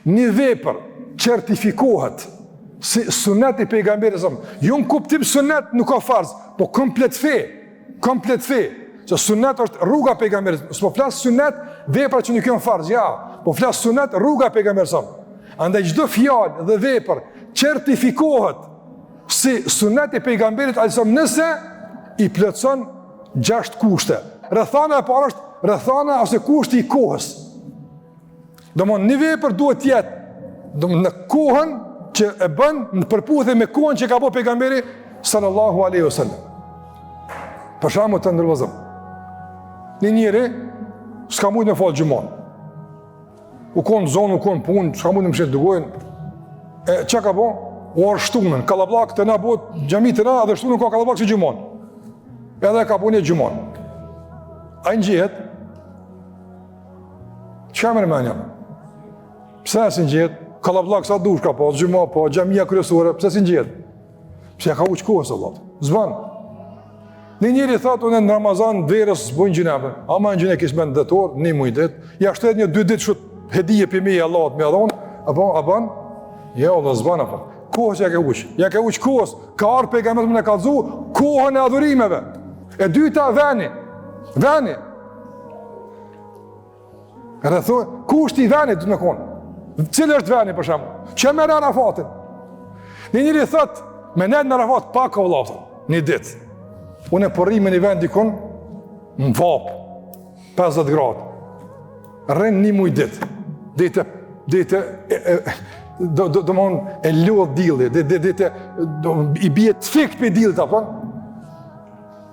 një vepër certifikohet si sunet i pejgamberit sa, jo në kuptim sunet nuk ka farz, po komplet fe, që sunet është rruga e pejgamberit, s'po flas sunet vepra që nuk janë farz, ja, po flas sunet rruga e pejgamberit sa. Andaj çdo fjalë dhe vepër certifikohet si sunet i pejgamberit alsa nëse i plotson 6 kushte. Rrethana e parë është rrethana ose kushti i kohës. Domthonë një vepër duhet të jetë në kohën që e bën në përputhje me kohën që ka bërë pejgamberi sallallahu alaihi wasallam. Për shembull të ndërvozëm. Një njeri s'ka mujtë me falë gjumon. U konë zonë, u konë punë, s'ka mujtë me mshetë dugojnë. E që ka bo? U arë shtunën, kalablak të na bot, gjami të na, dhe shtunën ka kalablak që gjumon. Edhe ka po një gjumon. A në gjithë, që me në menja? Pse si në gjithë? Kalablak sa dush ka po, gjumon, po, gjamia kryesore, pse si në gjithë? Pse ka uqë kohës, Allah. Zbanë. Një njëri thotë, unë në Ramazan verës bojnë gjinebe. Ama në gjine kishë me në dëtor, një mujtë ditë. Ja shtetë një 2 ditë shumë hedije për me e Allahot me adhonë. A ban? Ja, Allah, zbanë, apo. Kohës ja ke uqë. Ja ke uqë kohës. Ka arë pejgamberit më në kalzu, kohën e adhurimeve. E dyta, veni. Rëthoj, kushti i venit du me konë. Cilë është veni, për shemë? Që me në Arafatin? Një njëri thotë, me në Arafat, pak o Allah, një ditë. Unë e përrime një vend dikon, në vapë, 50 gradë. Rënë një muj ditë. Dite, do mon e lodh dilli, i bje të fikë për dilli, ta përën.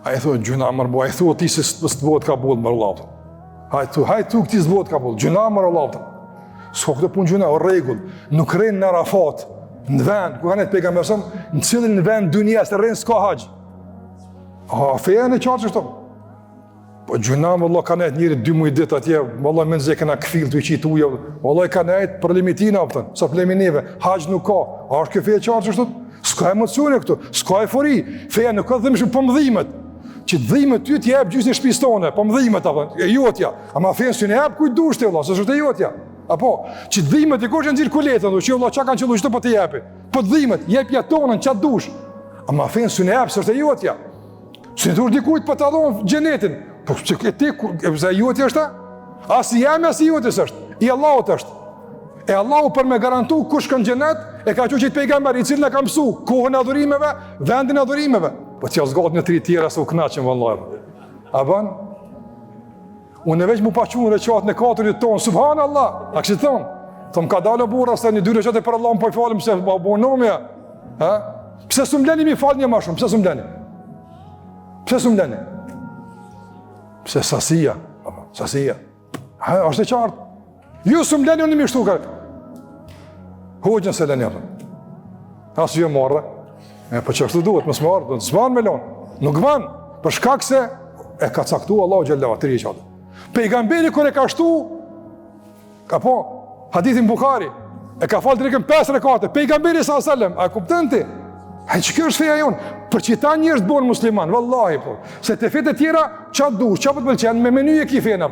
A e thua, gjuna mërbo, a e thua ti se së të bëhet ka bolë mërë lavë. Hajtu këti së bëhet ka bolë, gjuna mërë lavë. S'ko këtë punë gjuna, o regull, nuk rënë në Arafat, në vend, ku kanë e të pejgamberësëm, në cilin në vend dunjes, rënë s'ka haqë. A, feja në qarë që shto? Po gjuna, vëllah, ka nejtë njëri 2 muj dit atje, vëllah, me nëzhe këna këfil të i qitë uja, vëllah, ka nejtë për limitina, pëtën, sa plemineve, haqë nuk ka. A, është kjo feja qarë që shto? S'ka emocione këtu, s'ka eufori, feja nuk ka dhëmshme për mëdhimet, që dhimet ty t'jep gjysë një shpistone, për mëdhimet, e jotja, ama feja s'y në jep kujt dushti, vëllah, se shtë e jotja. Apo, që dhimet i kur që nëzirë kuletën, që vëllah, qa kanë qëllu qëto për të jepi, për dhimet, jep jatonën, qatë dush, ama feja s'y në jep, se shtë e jotja. Se në dush dikujt për të adhonë gjenetin, po që e ti, e joti është ta? Asi jemi, asi jotis është, i Allahut është. E Allahu për me garantu kush kanë gjenet, e ka që qitë pejgamber, i cilën e ka mësu, kohën e adhurimeve, vendin e adhurimeve. Po që zgatë në 3 tjera se u knaqen vëllarë. A ban? Unë e veç mu paqunë reqatë në 4 tonë, subhanallah, a kështë thonë? Thëmë ka dalë burra se një 2 reqatë e për Allah më po i falim se abonomja. Pse s'u mleni mi falë një ma shumë, pse s'u mleni? Pse s'u mleni? Pse sasia? Sasia. Është e qartë. Ju s'u mleni unë mi shtu kërë. Hoqën se leni apë. Asë ju e marrë. Po që ashtu duhet, mësë marrë, të zbanë me lonë. Nuk banë, për shkak se e ka caktu Allahu Gjellava, të rije qatë. Pejgamberi kër e ka shtu, ka po, hadithin Bukhari, e ka falë të rikën 5 rekate, pejgamberi s.a.s. A kuptën ti? A që kjo është feja jonë? Për që ta njërës të borë musliman, vallahi, po. Se të fete tjera, qatë dush, qatë për të mëlqenë, me menu e ki fejnë,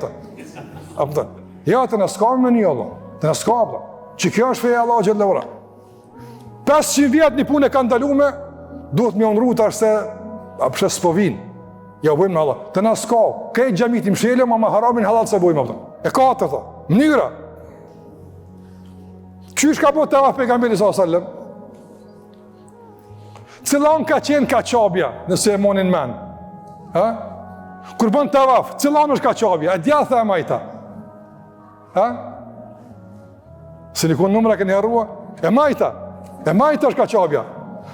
apëtën. Ja, të në s'ka me menu, Allah. Të në s'ka, apëtën. Që kjo është feja Allah Gjellera. 500 vjetë një punë e ka ndalume, duhet me onru të ashtë se, apëshe s'po vinë. Ja, bojmë në Allah. Të në s'ka, kejtë gjamit i mshelë, ma haramin halal se bojmë, apëtën. E ka të, tha. Mënyra. Qysh ka po të avaf pejgamberi s.a.s. Cilan ka qenë kaqabja nëse e monin men? Kur bën tavaf, cilan është kaqabja? E djatha e majta? Se një konë numra këni harrua? E majta është kaqabja.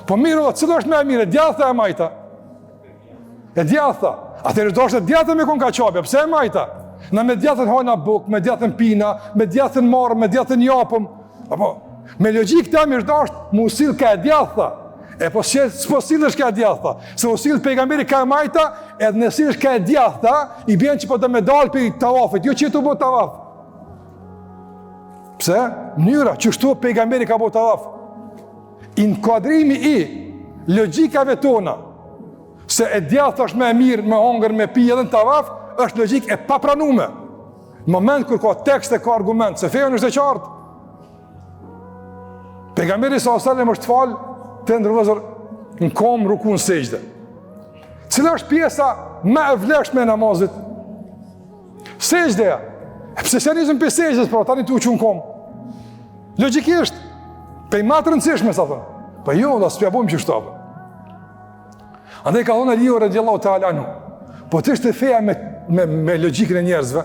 Po mirë, cilë është me e mire? Djatha e majta? E djatha. Atër do është e djatha me konë kaqabja, pse e majta? Na me djathën hajna buk, me djathën pina, me djathën marë, me djathën japëm. Apo, me logik të amirë do është mu usil ka e djatha. E po s'po silësh ka e djatha, se usilë pejgamberi ka e majta, edhe në silësh ka e djatha, i bjen që po të me dalë për tavafit, jo që tu bo tavaf. Pse? Mënyra, që shtu pejgamberi ka bo tavaf. Inkuadrimi i logikave tona, se e djatha është me mirë, me hongër, me pi edhe në tavaf, është logik e papranume. Në moment kër ka tekst e ka argument, se fejën është e qartë. Pejgamberi s.a.s. është falë të ndërvëzër në kom ruku në sejdë. Cila është pjesa më e vlefshme e namazit? Sejdëja. Pse që njëzëm për sejdës, pra tani tu që në kom? Logikisht, pe i matë rëndësishme, sa thënë. Pa jo, da s'pja bojmë që shtapë. Andaj ka thonë Aliu radiallahu ta'ala anhu, po të ishte feja me logikën e njerëzve,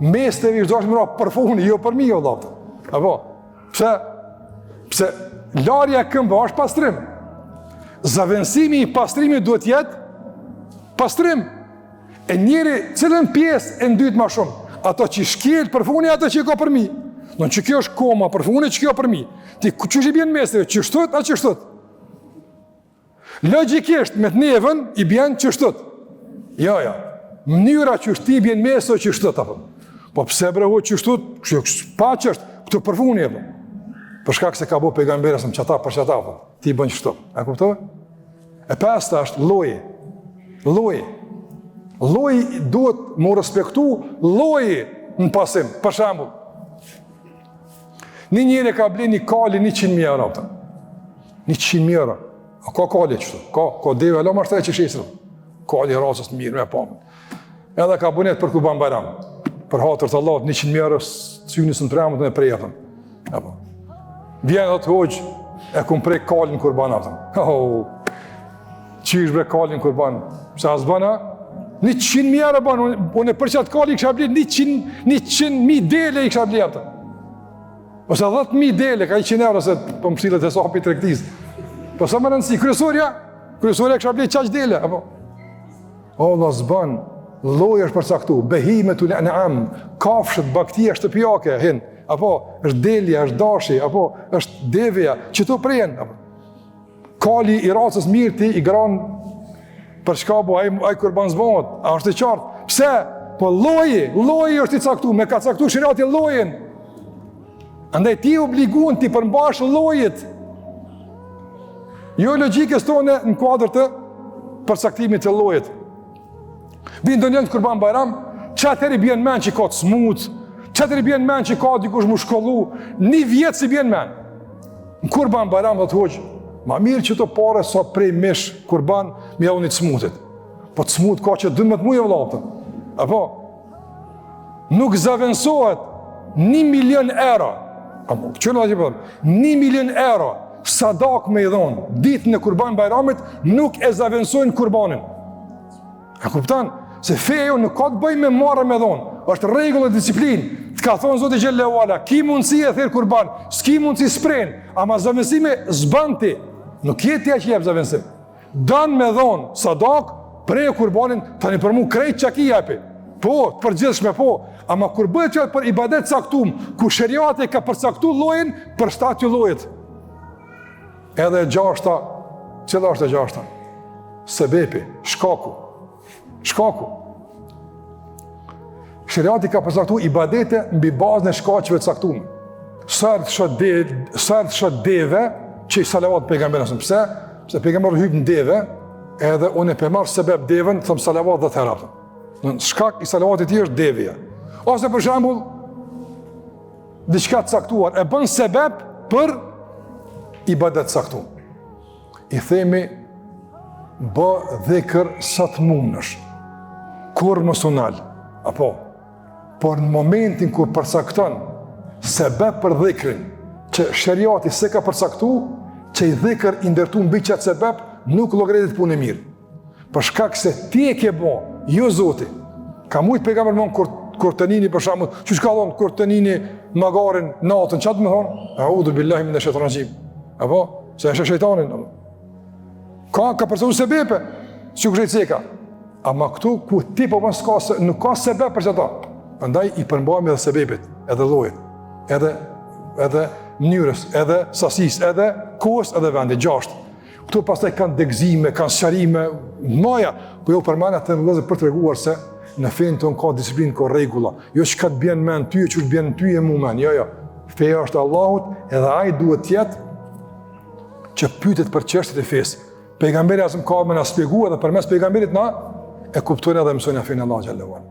mes të vishë do është mëra për funi, jo për mi, jo dhapë. Apo, pse larja këmbë është pastrim. Zavendësimi i pastrimit duhet jetë pastrim. E njeri cilën pjesë e ndytë ma shumë, ato që shkel për funi, ato që i ka për mi. Në që kjo është koma për funi, që kjo për mi. Ti që që i bjenë meseve, që shtët, a që shtët? Logikisht, me të nevën, i bjenë që shtët. Ja. Mënyra që ti i bjenë meseve, që shtët, apë. Po pse brehu që shtët, pa që është, këtë për funi, apë. Përshka këse ka bo pejgamberës në qata për qata, apë. Ti i bënë që shtët. A kuptove? E pesta është loji. Loji duhet më respektu loji në pasim, për shambull. Një njëri ka ble një kali 100.000 euro. 100.000 euro. A ka kali qëto? Ka deve, ala ma shtaj që shesërë. Kali rasës të mirë, me pamë. Edhe ka bunet për Kurban Bayram. Për hatër të Allah, 100.000 euro synës në premët në prejë. Vjenë dhe të hoqë, e kum prej kalin Kurban. Qish bre kalin Kurban? Se as bëna? 100.000 euro banë. Unë e për qatë kali i kësha ble 100.000 dele i kësha ble atë. Ose 10.000 dele, ka 100 euro se për mësillet e sapi të rektis. Po sa më rëndësi, kryesorja kësha ble qaq dele. Apo? O, dhe zban, loj është përcaktu, behimet u l'an'am, kafshët, baktia, shtëpjake, hin, apo, është delja, është dashi, apo, është devja, që tu prejen. Apo? Kali i racës mirë ti, i gran, për shka bo, aj kurban zbonët, a është i qartë. Pse? Po loji është i caktu, me ka caktu shirati lojin. Andaj ti obligun ti përmbash lojit. Jo logikës tonë në kuadrë të përcaktimit të lojit. Vinë do njën të Kurban Bayram, qëtër i bjen men që ka të smut, qëtër i bjen men që ka dikush mu shkollu, një vjetë si bjen men. Në Kurban Bayram dhe të hoqë, ma mirë që të pare sa prej mish Kurban mi javë një të smutit. Po të smut ka që 12 muje vëllatën. Apo? Nuk zavensohet 1.000.000 euro. Apo, që në da që përëm? 1.000.000 euro sadak me i dhonë, ditë në Kurban Bayramit, nuk e zavensojnë Kurbanin. A kuptan? Se fejo nuk ka të bëj me marrë me dhonë, është regullë e disiplinë. Të ka thonë Zotë Gjellewala, ki mundësi e thirë Kurban, s'ki mundësi s'prenë, ama zavensime zbanti, nuk jeti a që jepë zavensim. Dan me dhonë sadak, prej Kurbanin, tani për mu krejt që ki jepi. Po, të përgjithshme po, ama kur bëhet që për ibadet caktum, ku shëriati ka përcaktu lojin, për shtatju lojit. Edhe e gjashta, cila është e gjashta? Sebepi, shkaku. Shëriati ka përcaktu ibadete mbi bazën e shkaqeve të caktume. Sërë të shët deve, që i salavat pejgamberën. Pse? Pse pejgamberën hypë në deve, edhe unë e përmarë sebeb deven, thëmë salavat dhe të herapë. Në shkak i salavatit i është devja. Ose për shembull, diçka të caktuar, e bën sebeb për ibadet caktuar. I themi, bë dhikr sa të mundësh, kur mos u nal, apo, por në momentin kur përcakton sebeb për dhikrin, që shariati se ka përcaktu, që i dhikr i ndërtu mbi qatë sebeb, nuk llogaritet punë mirë. Për shkak se ti e ke bo, jo Zoti. Ka mujtë pejgamber mon kur të nini për shembull, që ka thonë kur të nini magarin natën, çfarë do të thonë? A'udhu billahi minash shaitanir rajim. Apo se është shejtanin. Ka përcaktuar sebepe, sigurisht se ka. Ama këtu ku ti po mos ka, nuk ka sebep për çata. Prandaj i përmbajmë edhe sebepet, edhe llojit, edhe mënyrës, edhe sasisë, edhe kohës, edhe vendi 6. Këtu pastaj kanë degëzime, kanë sqarime, maja, po jo përmana të vëllezër për treguar se në fenë tonë ka disiplinë, ka rregulla. Jo çka të bën mend ty, çu të bën ty e mua mend. Jo. Feja është Allahut, edhe ai duhet të jetë që pyetet për çështjet e fesë. Pejgamberi asum ka më na shpjeguar dhe përmes pejgamberit na e kuptojnë edhe mësojnë fenë Allahu xhallahu.